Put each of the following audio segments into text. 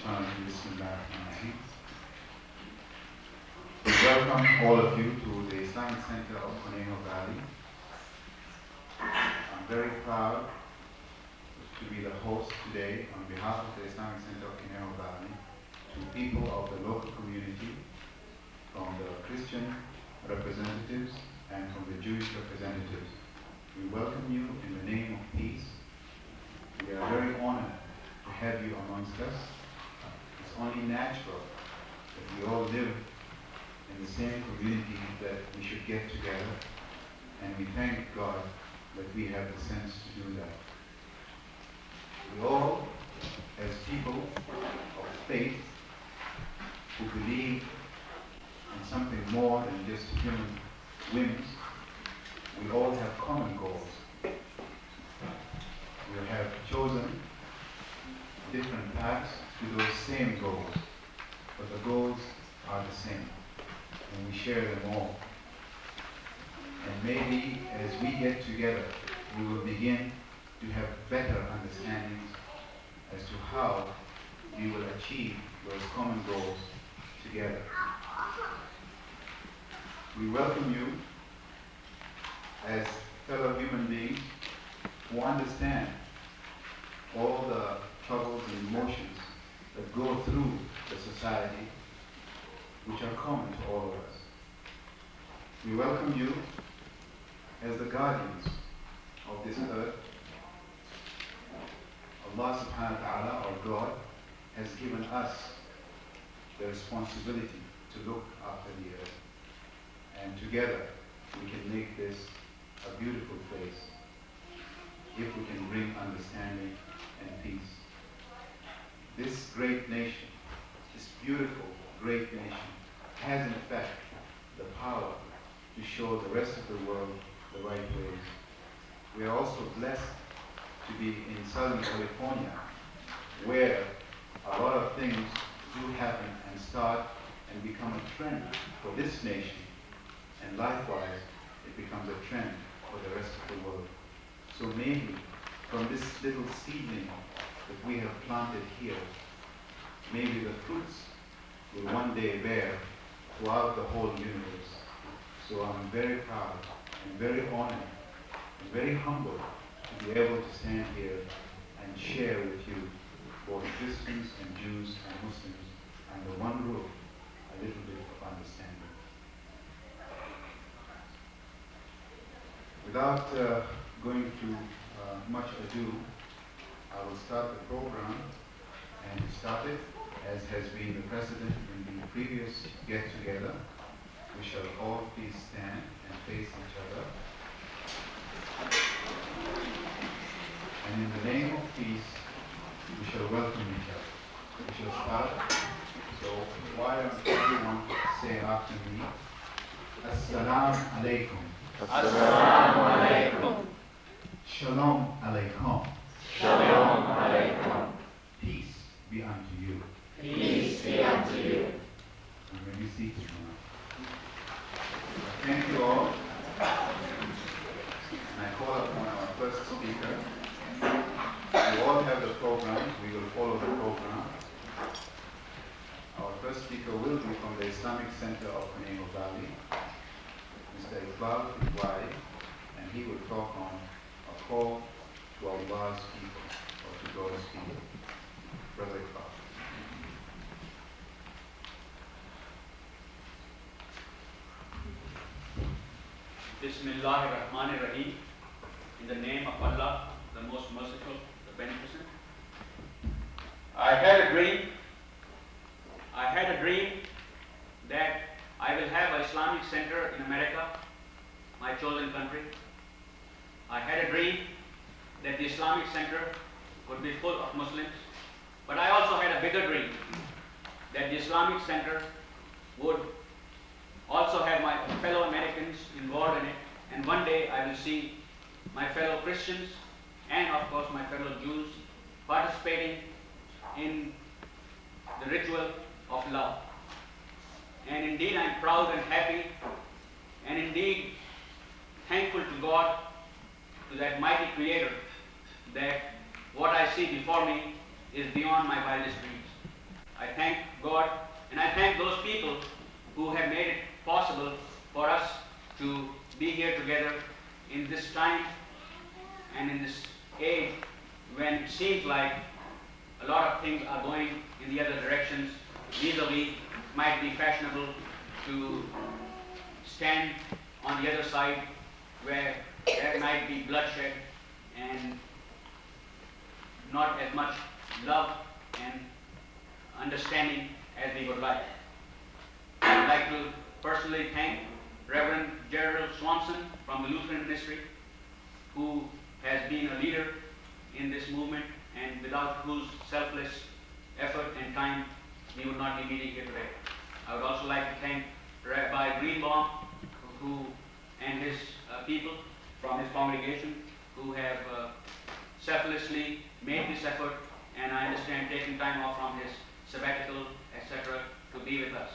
Bismillahirrahmanirrahim. We welcome all of you to the Islamic Center of Conejo Valley. I'm very proud to be the host today on behalf of the Islamic Center of Conejo Valley to people of the local community, from the Christian representatives and from the Jewish representatives. We welcome you in the name of peace. We are very honored to have you amongst us. It's only natural that we all live in the same community that we should get together, and we thank God that we have the sense to do that. We all, as people of faith who believe in something more than just human whims, we all have common goals. We have chosen different paths to those same goals, but the goals are the same, and we share them all. And maybe as we get together, we will begin to have better understandings as to how we will achieve those common goals together. We welcome you as fellow human beings who understand all the troubles and emotions that go through the society, which are common to all of us. We welcome you as the guardians of this earth. Allah subhanahu wa ta'ala, our God, has given us the responsibility to look after the earth. And together we can make this a beautiful place if we can bring understanding and peace. This great nation, this beautiful, great nation, has in fact the power to show the rest of the world the right ways. We are also blessed to be in Southern California, where a lot of things do happen and start and become a trend for this nation, and likewise it becomes a trend for the rest of the world. So maybe from this little seedling that we have planted here, maybe the fruits will one day bear throughout the whole universe. So I'm very proud and very honored and very humbled to be able to stand here and share with you, both Christians and Jews and Muslims, under one roof, a little bit of understanding. Without going through much ado, I will start the program, and to start it, as has been the precedent in the previous get-together, we shall all please stand and face each other. And in the name of peace, we shall welcome each other. We shall start. So why don't everyone say after me, Assalamu alaikum. Assalamu alaikum. Shalom alaikum. Shalom alaikum. Peace be unto you. Peace be unto you. You may be seated now. Thank you all. And I call upon our first speaker. You all have the program. We will follow the program. Our first speaker will be from the Islamic Center of Conejo Valley, Mr. Iqbal Iwai, and he will talk on a call to Allah's people, or to God's people. Brother Iqbal. Bismillahirrahmanirrahim. In the name of Allah, the most merciful, the beneficent. I had a dream that I will have an Islamic center in America, my chosen country. I had a dream that the Islamic center would be full of Muslims. But I also had a bigger dream that the Islamic center would also have my fellow Americans involved in it, and one day I will see my fellow Christians and of course my fellow Jews participating in the ritual of love. And indeed I am proud and happy, and indeed thankful to God, to that mighty Creator, that what I see before me is beyond my wildest dreams. I thank God, and I thank those people who have made it possible for us to be here together in this time and in this age when it seems like a lot of things are going in the other directions. Vis-a-vis, it might be fashionable to stand on the other side where there might be bloodshed and not as much love and understanding as we would like. I would like to personally thank Reverend Gerald Swanson from the Lutheran Ministry, who has been a leader in this movement and without whose selfless effort and time we would not be meeting here today. I would also like to thank Rabbi Greenbaum and his people from his congregation who have selflessly made this effort, and I understand taking time off from his sabbatical, etc., to be with us.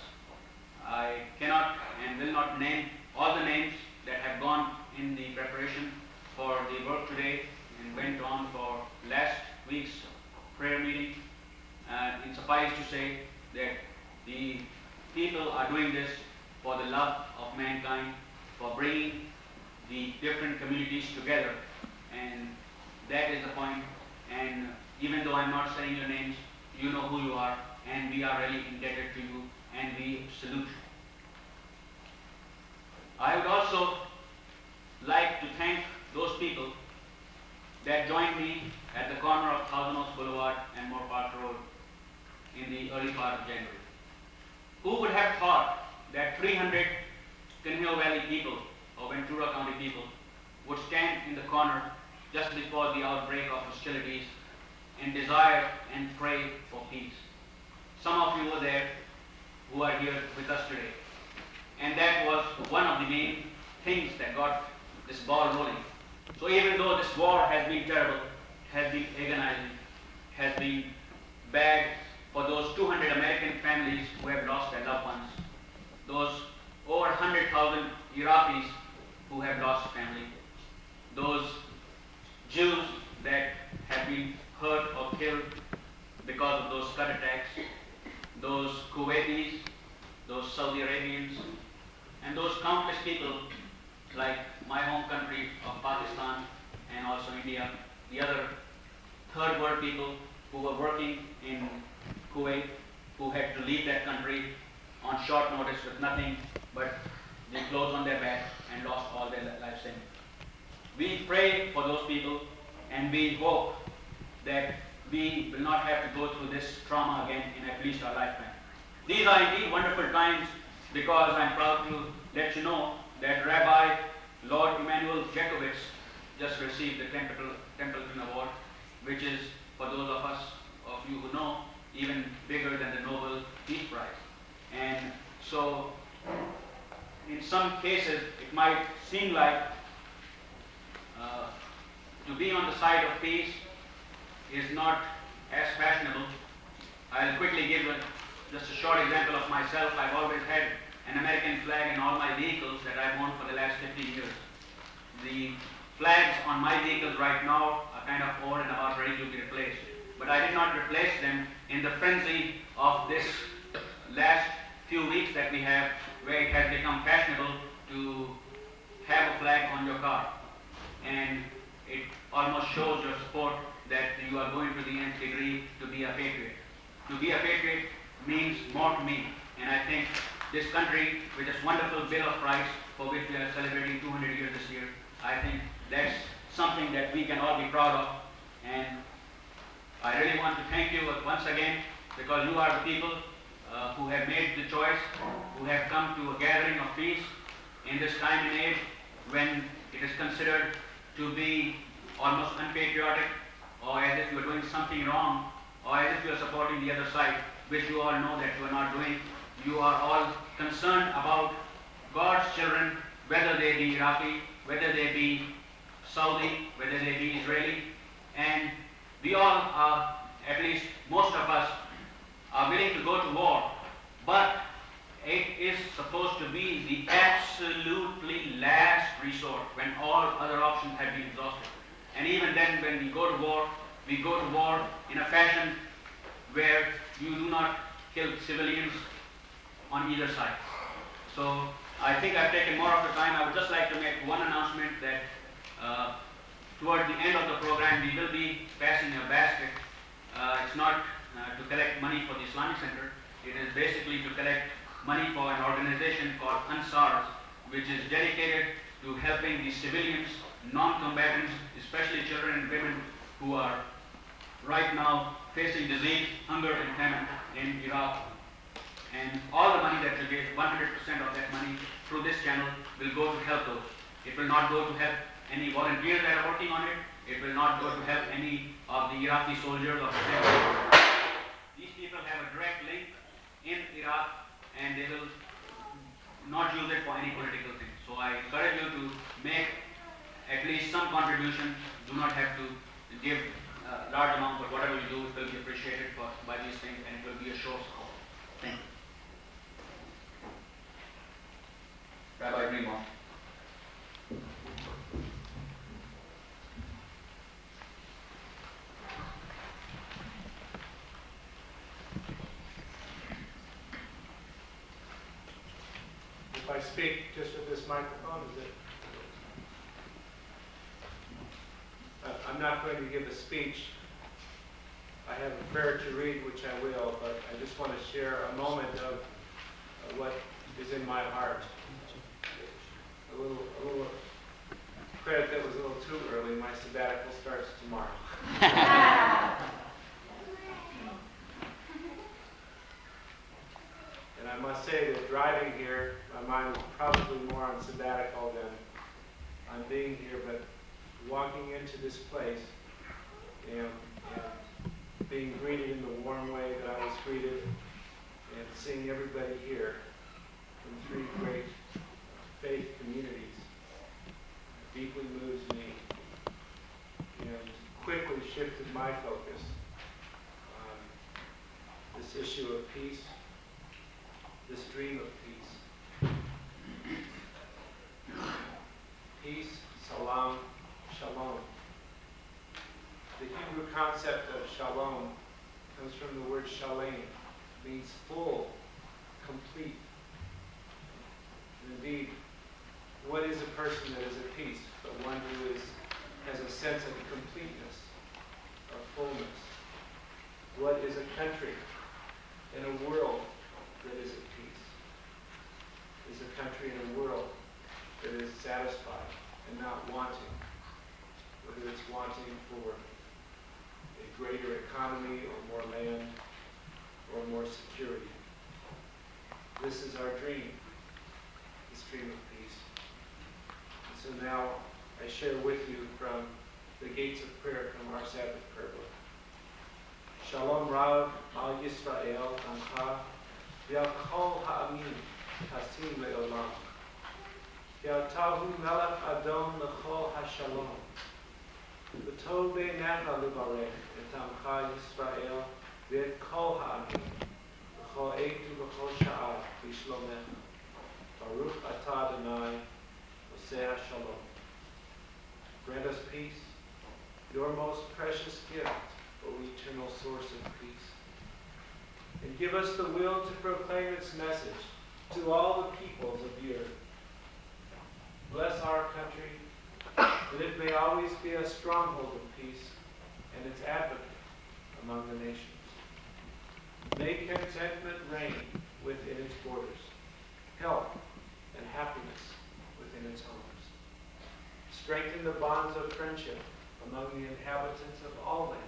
I cannot and will not name all the names that have gone in the preparation for the work today and went on for last week's prayer meeting. It suffices to say that the people are doing this for the love of mankind, for bringing the different communities together, and that is the point. And even though I'm not saying your names, you know who you are, and we are really indebted to you, and we salute you. I would also like to thank those people that joined me at the corner of Thousand Oaks Boulevard and Moore Park Road in the early part of January. Who would have thought that 300 Conejo Valley people or Ventura County people would stand in the corner just before the outbreak of hostilities and desire and pray for peace? Some of you were there who are here with us today. And that was one of the main things that got this ball rolling. So even though this war has been terrible, has been agonizing, has been bad for those 200 American families who have lost their loved ones, those over 100,000 Iraqis who have lost family, those Jews that have been hurt or killed because of those Scud attacks, those Kuwaitis, those Saudi Arabians, and those countless people like my home country of Pakistan and also India, the other third world people who were working in Kuwait, who had to leave that country on short notice with nothing but the clothes on their back and lost all their life savings. We pray for those people, and we hope that we will not have to go through this trauma again in at least our lifetime. These are indeed wonderful times, because I'm proud to let you know that Rabbi Lord Emanuel Jacobitz just received the Templeton Award, which is, for those of you who know, even bigger than the Nobel Peace Prize. And so, in some cases, it might seem like to be on the side of peace is not as fashionable. I'll quickly give just a short example of myself. I've always had an American flag in all my vehicles that I've owned for the last 50 years. The flags on my vehicles right now are kind of old and about ready to be replaced. But I did not replace them in the frenzy of this last few weeks that we have, where it has become fashionable to have a flag on your car. And it almost shows your support that you are going to the nth degree to be a patriot. To be a patriot means more to me. And I think this country, with this wonderful Bill of Rights, for which we are celebrating 200 years this year, I think that's something that we can all be proud of. And I really want to thank you once again, because you are the people who have made the choice, who have come to a gathering of peace in this time and age when it is considered to be almost unpatriotic, or as if you are doing something wrong, or as if you are supporting the other side, which you all know that you are not doing. You are all concerned about God's children, whether they be Iraqi, whether they be Saudi, whether they be Israeli, and we all are, at least most of us, are willing to go to war, but it is supposed to be the absolutely last resort, when all other options have been exhausted. And even then, when we go to war in a fashion where you do not killed civilians on either side. So I think I've taken more of the time. I would just like to make one announcement that toward the end of the program we will be passing a basket. It's not to collect money for the Islamic Center. It is basically to collect money for an organization called Ansar, which is dedicated to helping the civilians, non-combatants, especially children and women who are right now facing disease, hunger and famine in Iraq. And all the money that we give, 100% of that money through this channel will go to help those. It will not go to help any volunteers that are working on it. It will not go to help any of the Iraqi soldiers or the These people have a direct link in Iraq and they will not use it for any political thing. So I encourage you to make at least some contribution. Do not have to give a large amount, but whatever you do will be appreciated by these things and it will be a show of support. Thank you. Rabbi Greenwald. If I speak just with this microphone, is it? I'm not going to give a speech. I have a prayer to read, which I will, but I just want to share a moment of what is in my heart. A little credit that was a little too early. My sabbatical starts tomorrow. And I must say that driving here, my mind was probably more on sabbatical than on being here, but walking into this place and being greeted in the warm way that I was greeted and seeing everybody here in three great faith communities deeply moves me and quickly shifted my focus on this issue of peace, this dream of peace. Peace, salam, shalom. The Hebrew concept of shalom comes from the word shalem, means full, complete. And indeed, what is a person that is at peace but one who has a sense of completeness, of fullness? What is a country in a world that is at peace? Is a country in a world that is satisfied and not wanting, whether it's wanting for a greater economy or more land or more security. This is our dream, this dream of peace. And so now I share with you from the gates of prayer from our Sabbath prayer book. Shalom Rav al Yisrael Amcha V'al Kol Ha'amin Hasim Le'olam V'al Tahu Melech Adon L'Chol HaShalom V'tov Be'necha L'Barech Et Amcha Yisrael V'et Kol Ha'amin V'chol Eitu V'chol Sha'ah V'shlomecha Baruch Atah Adonai Oseh HaShalom. Grant us peace, your most precious gift, O eternal source of peace. And give us the will to proclaim its message to all the peoples of the earth. Bless our country, that it may always be a stronghold of peace and its advocate among the nations. Make contentment reign within its borders, health and happiness within its homes. Strengthen the bonds of friendship among the inhabitants of all lands.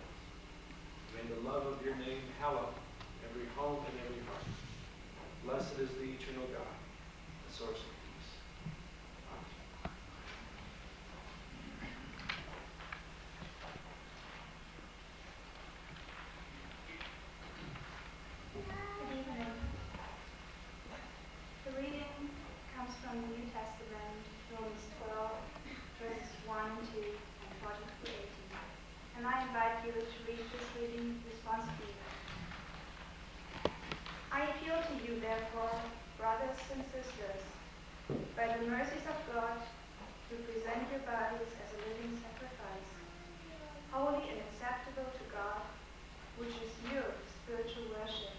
May the love of your name hallow every home and every heart. Blessed is the eternal God, the source of peace. Amen. Good evening. The reading comes from the New Testament, Romans 12, verses 1 to 14 through 18. And I invite you to read this reading responsibly. I appeal to you, therefore, brothers and sisters, by the mercies of God, to present your bodies as a living sacrifice, holy and acceptable to God, which is your spiritual worship.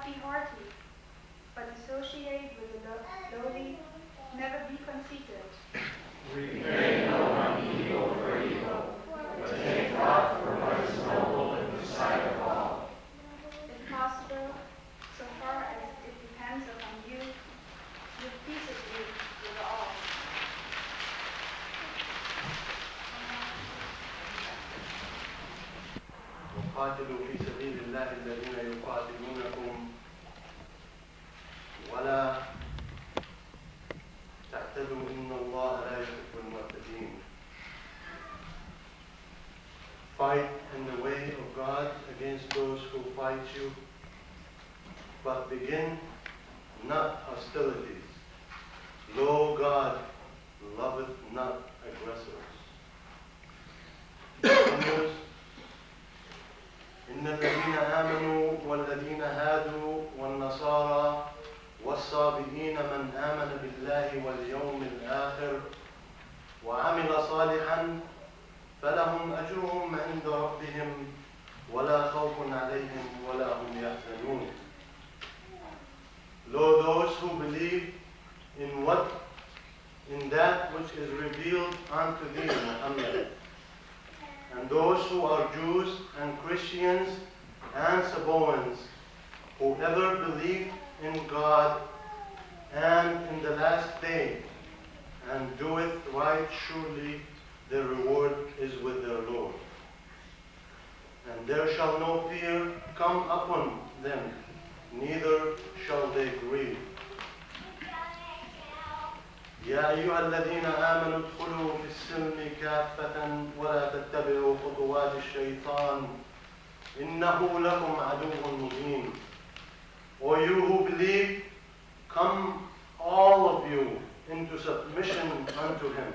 be haughty, but associate with the lowly. Never be conceited. Repay no one evil for evil, but take thought for what is noble in the sight of all. If possible, so far as it depends upon you, live peaceably with all. وقاتلوا في سبيل الله الذين يقاتلونكم ولا تعتدوا إن الله لا يحب المعتدين. Fight in the way of God against those who fight you, but begin not hostilities. Lo, God loveth not aggressors. He continues, إن الذين آمنوا والذين هادوا والنصارى والصابئين من آمن بالله واليوم الآخر وعمل صالحا فلهم أجرهم عند ربهم ولا خوف عليهم ولا هم يحزنون. Lo, those who believe in that which is revealed unto thee, Muhammad, and those who are Jews and Christians and Sabaeans, whoever believe in God and in the last day and doeth right, surely their reward is with their Lord. And there shall no fear come upon them, neither shall they grieve. يا أيها الذين آمنوا ادخلوا في السلم كافة ولا تتبعوا خطوات الشيطان إنه لكم عدو مبين. O you who believe, come all of you into submission unto him,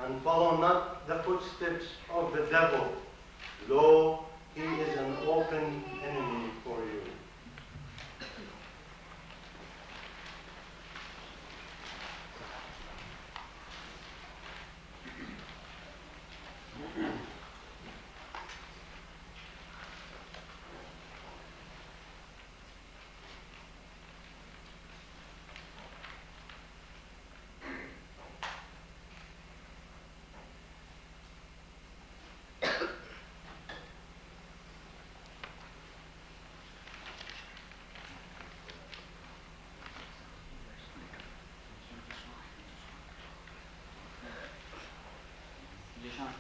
and follow not the footsteps of the devil. Lo, he is an open enemy for you. Jishan.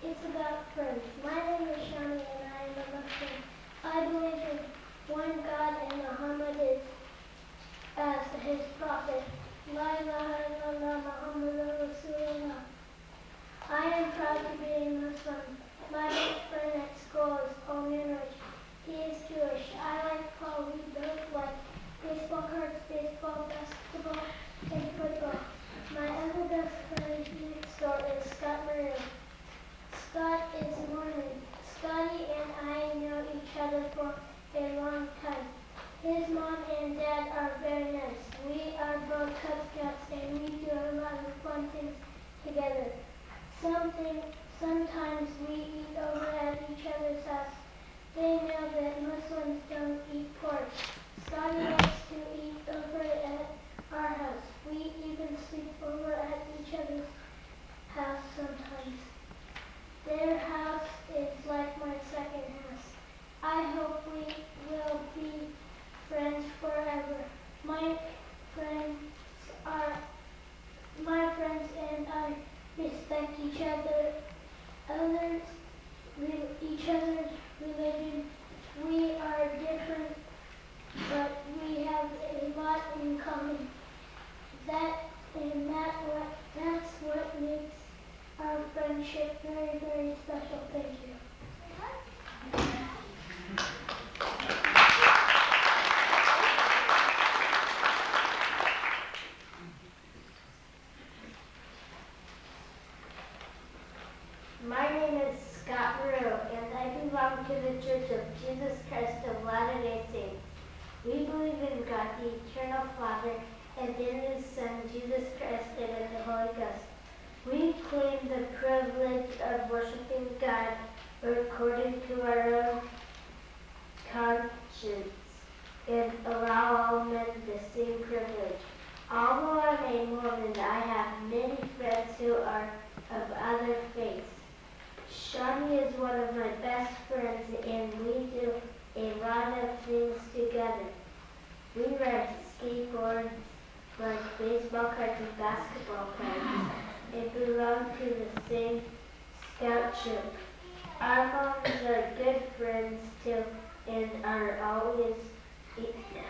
It's about friends. My name is Shani and I am a Muslim. I believe in one God and Muhammad is as his prophet. La ilaha illallah Muhammadur Rasulullah. I am proud to be a Muslim. My best friend at school is Paul Munrich. He is Jewish. I like Paul. We both like baseball cards, baseball, basketball, and football. My other best friend next door is Scott Maria. Scott is Mormon. Scotty and I know each other for a long time. His mom and dad are very nice. We are both Cub Scouts and we do a lot of fun things together. Sometimes we eat over at each other's house. They know that Muslims don't eat pork. Scotty likes to eat over at our house. We even sleep over at each other's house sometimes. Their house is like my second house. I hope we will be friends forever. My friends and I respect each other Church of Jesus Christ of Latter-day Saints. We believe in God, the eternal Father, and in His Son, Jesus Christ, and in the Holy Ghost. We claim the privilege of worshiping God according to our own conscience and allow all men the same privilege. Although I'm a Mormon, I have many friends who are of other faiths. Shawnee is one of my best friends, and we do a lot of things together. We ride skateboards, like baseball cards and basketball cards, and belong to the same scout troop. Our moms are good friends too, and are always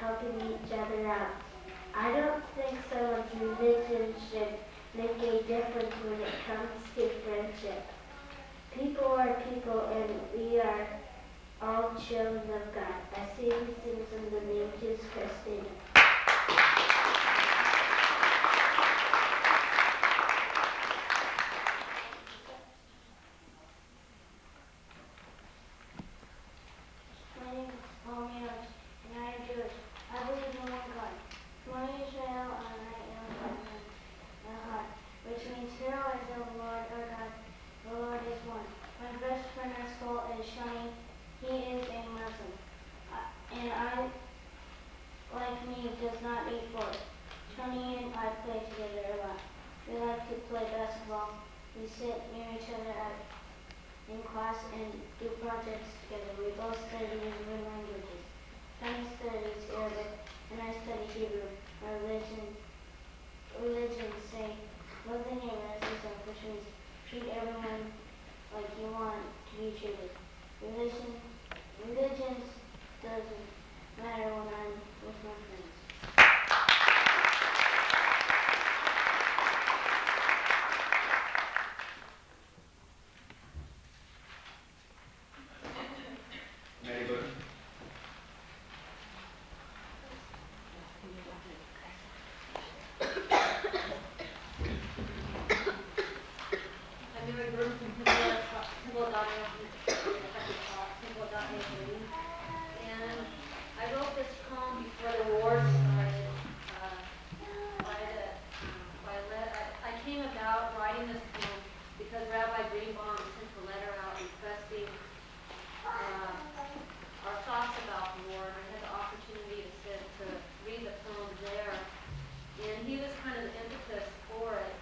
helping each other out. I don't think someone's religion should make a difference when it comes to friendship. People are people, and we are all children of God. I say these things in the name of Jesus Christ. Amen. My name is Paul Manners, and I am Jewish. I believe in one God, one Israel, and I am one in heart, which means hear, O Israel, the Lord our God, the Lord is one. My best friend at school is Shawnee. He is a Muslim, and like me, does not eat pork. Shawnee and I play together a lot. We like to play basketball. We sit near each other in class and do projects together. We both study Hebrew languages. Shawnee studies Arabic, and I study Hebrew. Our religions say, love the neighbor as yourself, which means treat everyone like you want to be treated. Religions doesn't matter when I'm with my friends. Very good. I'm Mary Burton from Temple.Nation. And I wrote this poem before the war started. I came about writing this poem because Rabbi Greenbaum sent a letter out requesting our thoughts about the war, and I had the opportunity to read the poem there. And he was kind of the impetus for it,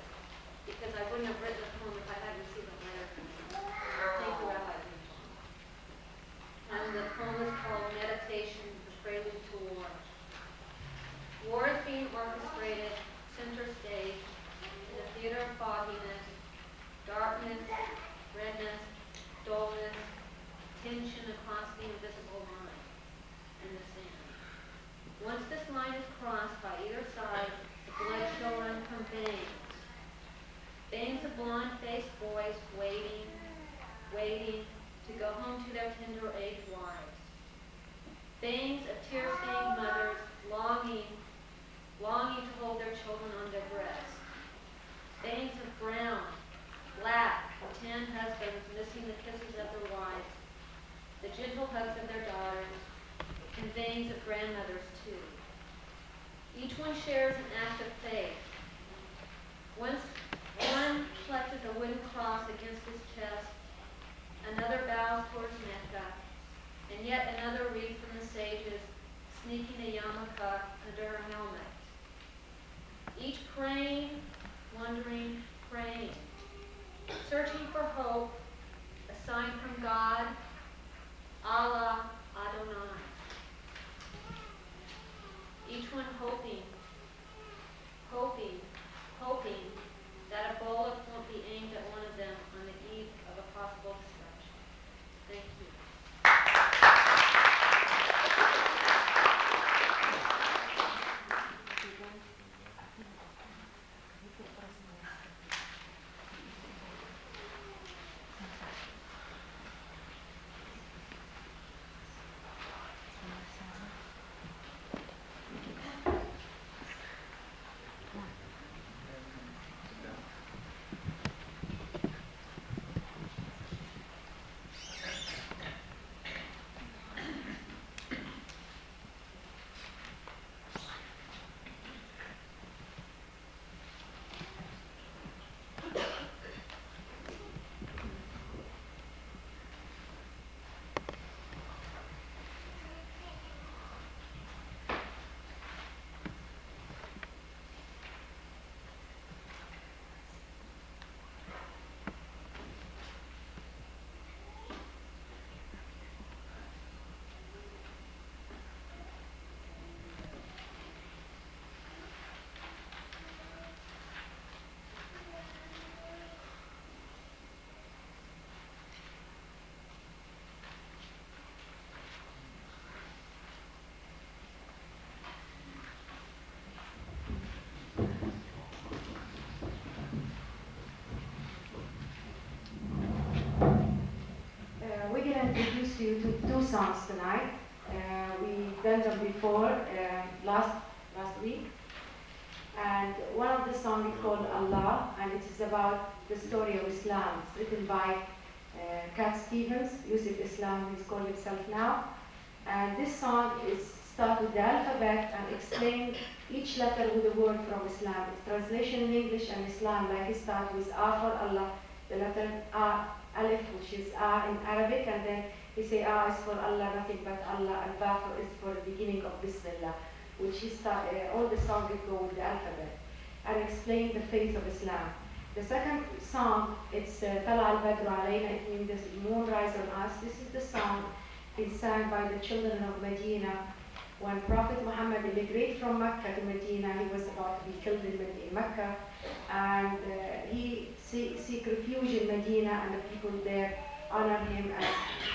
because I wouldn't have written the poem if I hadn't received a letter from him. Thank you, Rabbi Greenbaum. And the poem is called Meditation, the Prelude to War. War is being orchestrated center stage in the theater of fogginess, darkness, redness, dullness, tension across the invisible line in the sand. Once this line is crossed by either side, the blood shall run from veins. Veins of blonde-faced boys waiting to go home to their tender-aged wives. Veins of tear-stained mothers longing to hold their children on their breasts. Veins of brown, black, tan husbands missing the kisses of their wives, the gentle hugs of their daughters, and veins of grandmothers too. Each one shares an act of faith. One flexes a wooden cross against his chest, another bows towards Mecca, and yet another reads from the sages, sneaking a yarmulke under her helmet. Each praying, wondering, praying, searching for hope, a sign from God, Allah, Adonai. Each one hoping that a bullet won't be aimed at one of them on the eve of a possible destruction. Thank you. to you two songs tonight. We've done them before, last week. And one of the songs is called Allah, and it is about the story of Islam. It's written by Cat Stevens, Yusuf Islam, he's called himself now. And this song is start with the alphabet and explain each letter with a word from Islam. It's translation in English and Islam, like it starts with A for Allah, the letter A, Alif, which is A in Arabic, and then he say A is for Allah, nothing but Allah, and Ba is for the beginning of Bismillah, which is all the songs go with the alphabet, and explain the faith of Islam. The second song, it's Tala al-Badru alayna, it means the moon rise on us. This is the song it's sang by the children of Medina when Prophet Muhammad immigrated from Mecca to Medina. He was about to be killed in Mecca, and he seek refuge in Medina, and the people there honor him as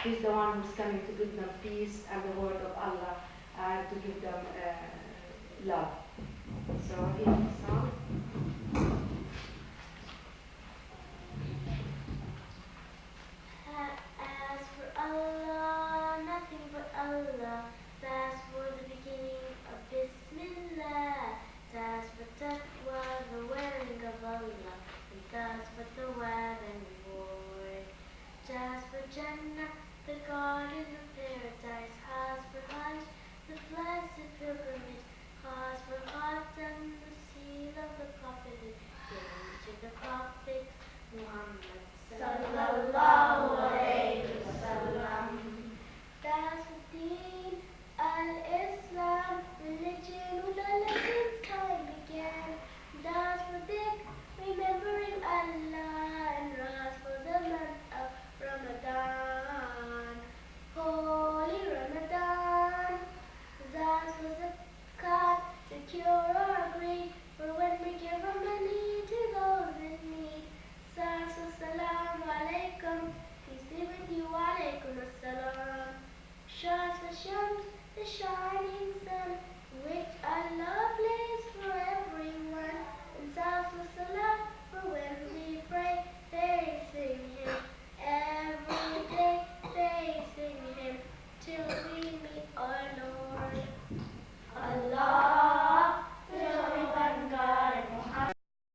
he's the one who's coming to give them peace and the word of Allah, and to give them love. So here's the song. As for Allah, nothing but Allah. That's for the beginning of Bismillah. That's for taqwa, the wearing of Allah. And that's for the and reward. Just for Jannah, the garden of paradise. Has for Hajj, the blessed pilgrimage. Has for Khatam, the seal of the Prophet, given to the Prophet Muhammad sallallahu alayhi wa sallam. That's the deen al-Islam, religion since time began. That's for dhikr, remembering Allah, and Ras for the month of Ramadan, holy Ramadan. That's for zakat, to cure our greed, for when we give our money to those in need. Assalamu alaikum, peace be with you, alaikum assalam. Shams the Shams, the shining